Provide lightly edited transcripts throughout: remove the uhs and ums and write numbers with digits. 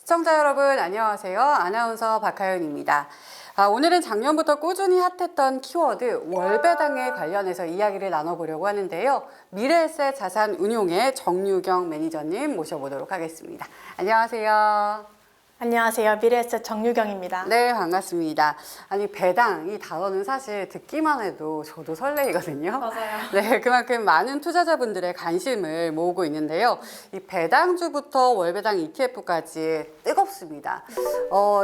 시청자 여러분 안녕하세요. 아나운서 박하윤입니다. 오늘은 작년부터 꾸준히 핫했던 키워드 월배당에 관련해서 이야기를 나눠보려고 하는데요. 미래에셋 자산운용의 정유경 매니저님 모셔보도록 하겠습니다. 안녕하세요. 안녕하세요. 미래에셋 정유경입니다. 네, 반갑습니다. 아니, 배당 이 단어는 사실 듣기만 해도 저도 설레이거든요. 맞아요. 네, 그만큼 많은 투자자분들의 관심을 모으고 있는데요. 이 배당주부터 월배당 ETF까지 뜨겁습니다.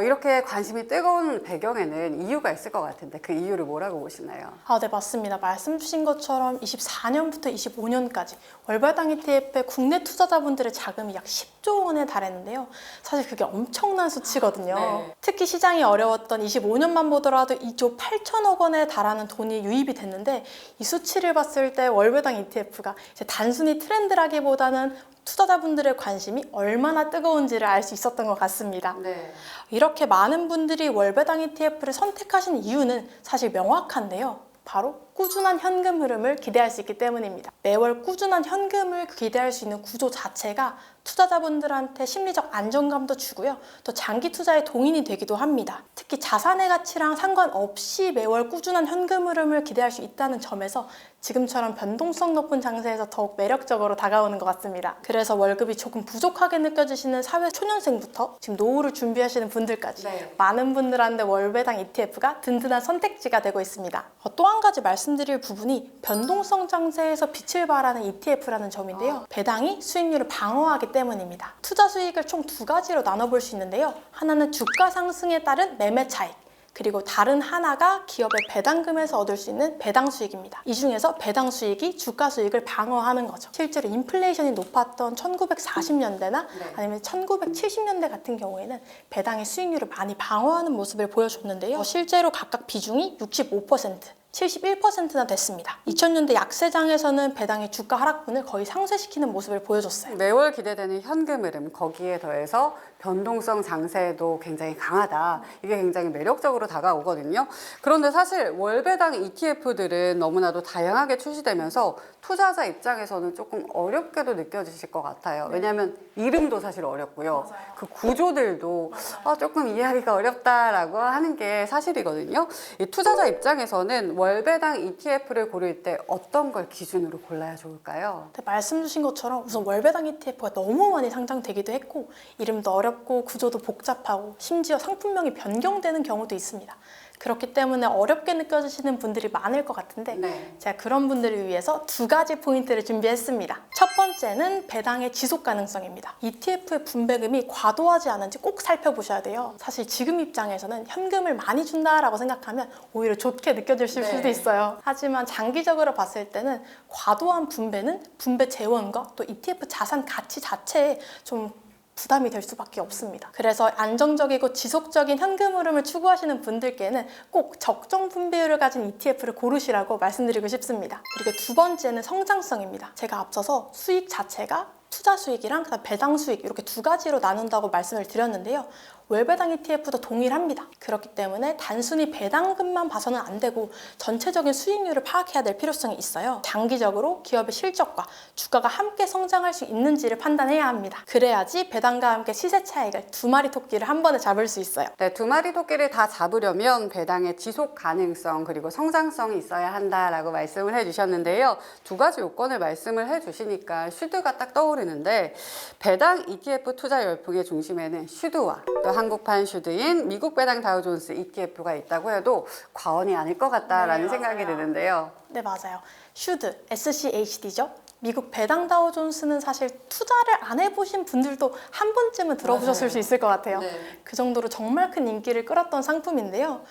이렇게 관심이 뜨거운 배경에는 이유가 있을 것 같은데 그 이유를 뭐라고 보시나요? 네, 맞습니다. 말씀 주신 것처럼 24년부터 25년까지 월배당 ETF의 국내 투자자분들의 자금이 약 10조 원에 달했는데요. 사실 그게 엄청난 수치거든요. 네. 특히 시장이 어려웠던 25년만 보더라도 2조 8천억 원에 달하는 돈이 유입이 됐는데 이 수치를 봤을 때 월배당 ETF가 이제 단순히 트렌드라기보다는 투자자분들의 관심이 얼마나 뜨거운지를 알 수 있었던 것 같습니다. 네. 이렇게 많은 분들이 월배당 ETF를 선택하신 이유는 사실 명확한데요. 바로 꾸준한 현금 흐름을 기대할 수 있기 때문입니다. 매월 꾸준한 현금을 기대할 수 있는 구조 자체가 투자자분들한테 심리적 안정감도 주고요. 또 장기 투자에 동인이 되기도 합니다. 특히 자산의 가치랑 상관없이 매월 꾸준한 현금 흐름을 기대할 수 있다는 점에서 지금처럼 변동성 높은 장세에서 더욱 매력적으로 다가오는 것 같습니다. 그래서 월급이 조금 부족하게 느껴지시는 사회 초년생부터 지금 노후를 준비하시는 분들까지 많은 분들한테 월배당 ETF가 든든한 선택지가 되고 있습니다. 또 한 가지 말씀드릴 부분이 변동성 장세에서 빛을 발하는 ETF라는 점인데요. 배당이 수익률을 방어하기 때문입니다. 투자 수익을 총 두 가지로 나눠볼 수 있는데요. 하나는 주가 상승에 따른 매매 차익, 그리고 다른 하나가 기업의 배당금에서 얻을 수 있는 배당 수익입니다. 이 중에서 배당 수익이 주가 수익을 방어하는 거죠. 실제로 인플레이션이 높았던 1940년대나 아니면 1970년대 같은 경우에는 배당의 수익률을 많이 방어하는 모습을 보여줬는데요. 실제로 각각 비중이 65%, 71%나 됐습니다. 2000년대 약세장에서는 배당의 주가 하락분을 거의 상쇄시키는 모습을 보여줬어요. 매월 기대되는 현금 흐름, 거기에 더해서 변동성 장세도 굉장히 강하다. 이게 굉장히 매력적으로 다가오거든요. 그런데 사실 월배당 ETF들은 너무나도 다양하게 출시되면서 투자자 입장에서는 조금 어렵게도 느껴지실 것 같아요. 왜냐하면 이름도 사실 어렵고요. 그 구조들도 조금 이해하기가 어렵다라고 하는 게 사실이거든요. 이 투자자 입장에서는 월배당 ETF를 고를 때 어떤 걸 기준으로 골라야 좋을까요? 네, 말씀 주신 것처럼 우선 월배당 ETF가 너무 많이 상장되기도 했고 이름도 어렵고 구조도 복잡하고 심지어 상품명이 변경되는 경우도 있습니다. 그렇기 때문에 어렵게 느껴지시는 분들이 많을 것 같은데 제가 그런 분들을 위해서 두 가지 포인트를 준비했습니다. 첫 번째는 배당의 지속 가능성입니다. ETF의 분배금이 과도하지 않은지 꼭 살펴보셔야 돼요. 사실 지금 입장에서는 현금을 많이 준다라고 생각하면 오히려 좋게 느껴지실 수도 있어요. 하지만 장기적으로 봤을 때는 과도한 분배는 분배 재원과 또 ETF 자산 가치 자체에 좀 부담이 될 수밖에 없습니다. 그래서 안정적이고 지속적인 현금 흐름을 추구하시는 분들께는 꼭 적정 분배율을 가진 ETF를 고르시라고 말씀드리고 싶습니다. 그리고 두 번째는 성장성입니다. 제가 앞서서 수익 자체가 투자 수익이랑 그다음 배당 수익 이렇게 두 가지로 나눈다고 말씀을 드렸는데요. 월배당 ETF도 동일합니다. 그렇기 때문에 단순히 배당금만 봐서는 안 되고 전체적인 수익률을 파악해야 될 필요성이 있어요. 장기적으로 기업의 실적과 주가가 함께 성장할 수 있는지를 판단해야 합니다. 그래야지 배당과 함께 시세 차익을 두 마리 토끼를 한 번에 잡을 수 있어요. 네, 두 마리 토끼를 다 잡으려면 배당의 지속 가능성 그리고 성장성이 있어야 한다라고 말씀을 해주셨는데요. 두 가지 요건을 말씀을 해주시니까 슈드가 딱 떠오르는데 배당 ETF 투자 열풍의 중심에는 슈드와 또 한국판 슈드인 미국 배당 다우존스 ETF가 있다고 해도 과언이 아닐 것 같다라는 생각이 드는데요. 네, 맞아요. 슈드, SCHD죠. 미국 배당 다우존스는 사실 투자를 안 해보신 분들도 한 번쯤은 들어보셨을 수 있을 것 같아요. 그 정도로 정말 큰 인기를 끌었던 상품인데요.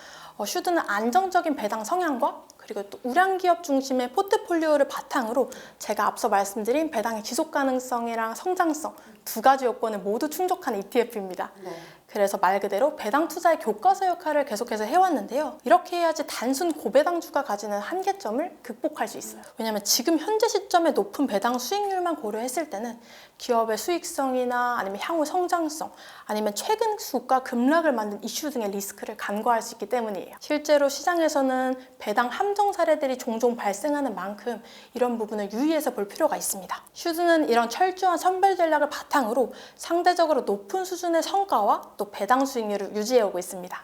슈드는 안정적인 배당 성향과 그리고 또 우량 기업 중심의 포트폴리오를 바탕으로 제가 앞서 말씀드린 배당의 지속 가능성이랑 성장성 두 가지 요건을 모두 충족한 ETF입니다. 그래서 말 그대로 배당 투자의 교과서 역할을 계속해서 해왔는데요. 이렇게 해야지 단순 고배당주가 가지는 한계점을 극복할 수 있어요. 왜냐하면 지금 현재 시점에 높은 배당 수익률만 고려했을 때는 기업의 수익성이나 아니면 향후 성장성, 아니면 최근 주가 급락을 만든 이슈 등의 리스크를 간과할 수 있기 때문이에요. 실제로 시장에서는 배당 함정 사례들이 종종 발생하는 만큼 이런 부분을 유의해서 볼 필요가 있습니다. 슈즈는 이런 철저한 선별 전략을 바탕으로 상대적으로 높은 수준의 성과와 또 배당 수익률을 유지해오고 있습니다.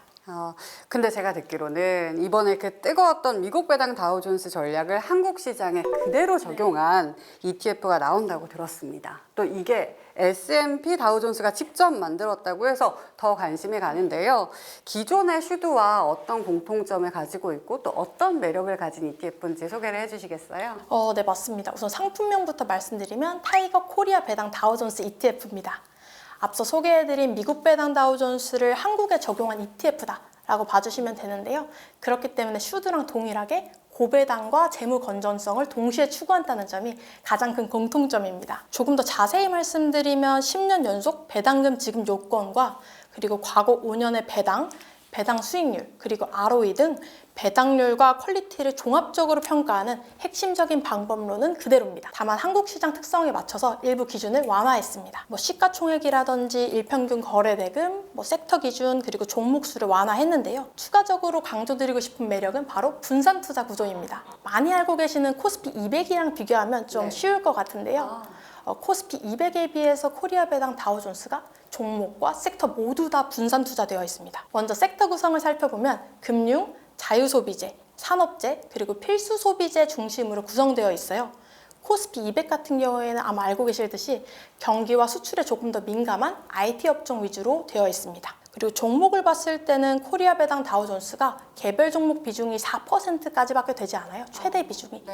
근데 제가 듣기로는 이번에 그 뜨거웠던 미국 배당 다우존스 전략을 한국 시장에 그대로 적용한 ETF가 나온다고 들었습니다. 또 이게 S&P 다우존스가 직접 만들었다고 해서 더 관심이 가는데요. 기존의 슈드와 어떤 공통점을 가지고 있고 또 어떤 매력을 가진 ETF인지 소개를 해주시겠어요? 네, 맞습니다. 우선 상품명부터 말씀드리면 타이거 코리아 배당 다우존스 ETF입니다. 앞서 소개해드린 미국 배당 다우존스를 한국에 적용한 ETF다라고 봐주시면 되는데요. 그렇기 때문에 슈드랑 동일하게 고배당과 재무 건전성을 동시에 추구한다는 점이 가장 큰 공통점입니다. 조금 더 자세히 말씀드리면 10년 연속 배당금 지급 요건과 그리고 과거 5년의 배당 수익률, 그리고 ROE 등 배당률과 퀄리티를 종합적으로 평가하는 핵심적인 방법론은 그대로입니다. 다만 한국 시장 특성에 맞춰서 일부 기준을 완화했습니다. 시가총액이라든지 일평균 거래대금, 섹터 기준, 그리고 종목 수를 완화했는데요. 추가적으로 강조드리고 싶은 매력은 바로 분산 투자 구조입니다. 많이 알고 계시는 코스피 200이랑 비교하면 좀 쉬울 것 같은데요. 코스피 200에 비해서 코리아 배당 다우존스가 종목과 섹터 모두 다 분산 투자되어 있습니다. 먼저 섹터 구성을 살펴보면 금융, 자유소비재, 산업재, 그리고 필수소비재 중심으로 구성되어 있어요. 코스피 200 같은 경우에는 아마 알고 계실 듯이 경기와 수출에 조금 더 민감한 IT 업종 위주로 되어 있습니다. 그리고 종목을 봤을 때는 코리아 배당 다우존스가 개별 종목 비중이 4%까지밖에 되지 않아요. 최대 비중이.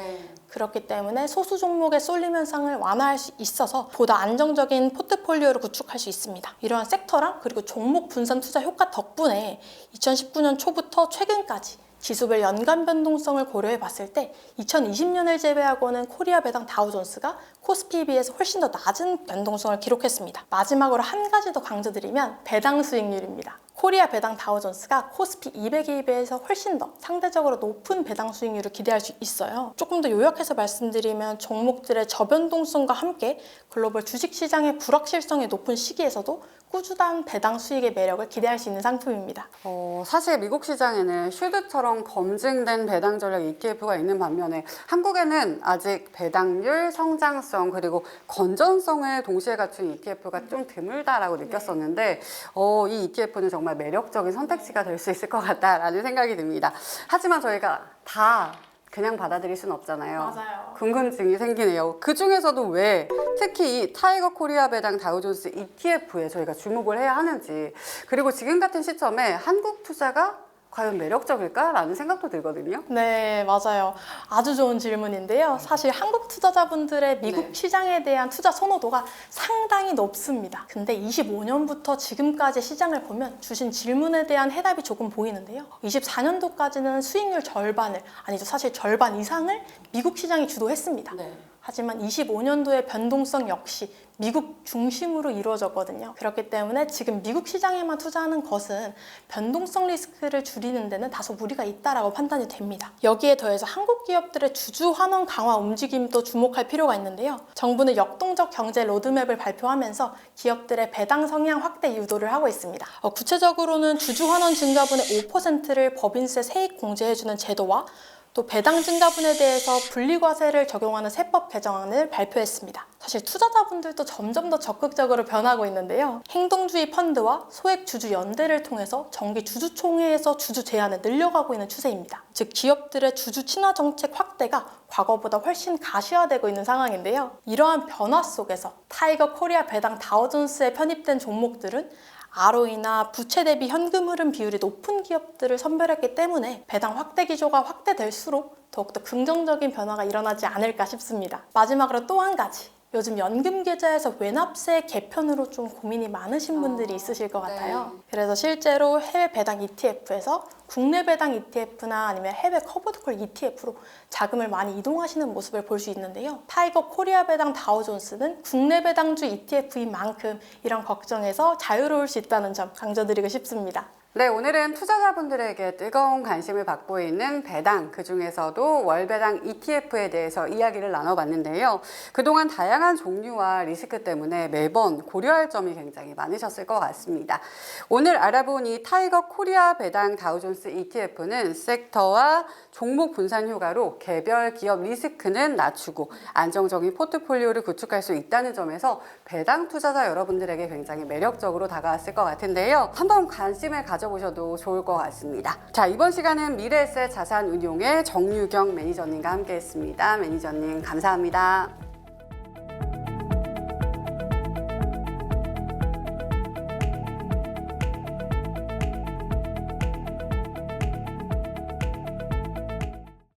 그렇기 때문에 소수 종목의 쏠림 현상을 완화할 수 있어서 보다 안정적인 포트폴리오를 구축할 수 있습니다. 이러한 섹터랑 그리고 종목 분산 투자 효과 덕분에 2019년 초부터 최근까지 지수별 연간 변동성을 고려해 봤을 때 2020년을 제외하고는 코리아 배당 다우존스가 코스피에 비해서 훨씬 더 낮은 변동성을 기록했습니다. 마지막으로 한 가지 더 강조드리면 배당 수익률입니다. 코리아 배당 다우존스가 코스피 200에 비해서 훨씬 더 상대적으로 높은 배당 수익률을 기대할 수 있어요. 조금 더 요약해서 말씀드리면 종목들의 저변동성과 함께 글로벌 주식시장의 불확실성이 높은 시기에서도 꾸준한 배당 수익의 매력을 기대할 수 있는 상품입니다. 사실 미국 시장에는 슈드처럼 검증된 배당 전략 ETF가 있는 반면에 한국에는 아직 배당률, 성장성 그리고 건전성을 동시에 갖춘 ETF가 좀 드물다라고 느꼈었는데 이 ETF는 정말 매력적인 선택지가 될 수 있을 것 같다라는 생각이 듭니다. 하지만 저희가 다 그냥 받아들일 수는 없잖아요. 맞아요. 궁금증이 생기네요. 그 중에서도 왜 특히 이 타이거 코리아 배당 다우존스 ETF에 저희가 주목을 해야 하는지, 그리고 지금 같은 시점에 한국 투자가 과연 매력적일까라는 생각도 들거든요. 네, 맞아요. 아주 좋은 질문인데요. 사실 한국 투자자분들의 미국 시장에 대한 투자 선호도가 상당히 높습니다. 근데 25년부터 지금까지 시장을 보면 주신 질문에 대한 해답이 조금 보이는데요. 24년도까지는 수익률 절반을, 아니죠, 사실 절반 이상을 미국 시장이 주도했습니다. 하지만 25년도의 변동성 역시 미국 중심으로 이루어졌거든요. 그렇기 때문에 지금 미국 시장에만 투자하는 것은 변동성 리스크를 줄이는 데는 다소 무리가 있다라고 판단이 됩니다. 여기에 더해서 한국 기업들의 주주 환원 강화 움직임도 주목할 필요가 있는데요. 정부는 역동적 경제 로드맵을 발표하면서 기업들의 배당 성향 확대 유도를 하고 있습니다. 구체적으로는 주주 환원 증가분의 5%를 법인세 세액 공제해주는 제도와 또 배당 증가분에 대해서 분리과세를 적용하는 세법 개정안을 발표했습니다. 사실 투자자분들도 점점 더 적극적으로 변하고 있는데요. 행동주의 펀드와 소액 주주 연대를 통해서 정기 주주총회에서 주주 제한을 늘려가고 있는 추세입니다. 즉 기업들의 주주 친화 정책 확대가 과거보다 훨씬 가시화되고 있는 상황인데요. 이러한 변화 속에서 타이거 코리아 배당 다우존스에 편입된 종목들은 ROE나 부채 대비 현금 흐름 비율이 높은 기업들을 선별했기 때문에 배당 확대 기조가 확대될수록 더욱더 긍정적인 변화가 일어나지 않을까 싶습니다. 마지막으로 또 한 가지, 요즘 연금 계좌에서 외납세 개편으로 좀 고민이 많으신 분들이 있으실 것 같아요. 네. 그래서 실제로 해외 배당 ETF에서 국내 배당 ETF나 아니면 해외 커버드콜 ETF로 자금을 많이 이동하시는 모습을 볼 수 있는데요. 타이거 코리아 배당 다우존스는 국내 배당주 ETF인 만큼 이런 걱정에서 자유로울 수 있다는 점 강조드리고 싶습니다. 네, 오늘은 투자자분들에게 뜨거운 관심을 받고 있는 배당, 그중에서도 월배당 ETF에 대해서 이야기를 나눠봤는데요. 그동안 다양한 종류와 리스크 때문에 매번 고려할 점이 굉장히 많으셨을 것 같습니다. 오늘 알아본 이 타이거 코리아 배당 다우존스 ETF는 섹터와 종목 분산 효과로 개별 기업 리스크는 낮추고 안정적인 포트폴리오를 구축할 수 있다는 점에서 배당 투자자 여러분들에게 굉장히 매력적으로 다가왔을 것 같은데요. 한번 관심을 가져보셔도 좋을 것 같습니다. 자, 이번 시간은 미래에셋 자산운용의 정유경 매니저님과 함께 했습니다. 매니저님 감사합니다.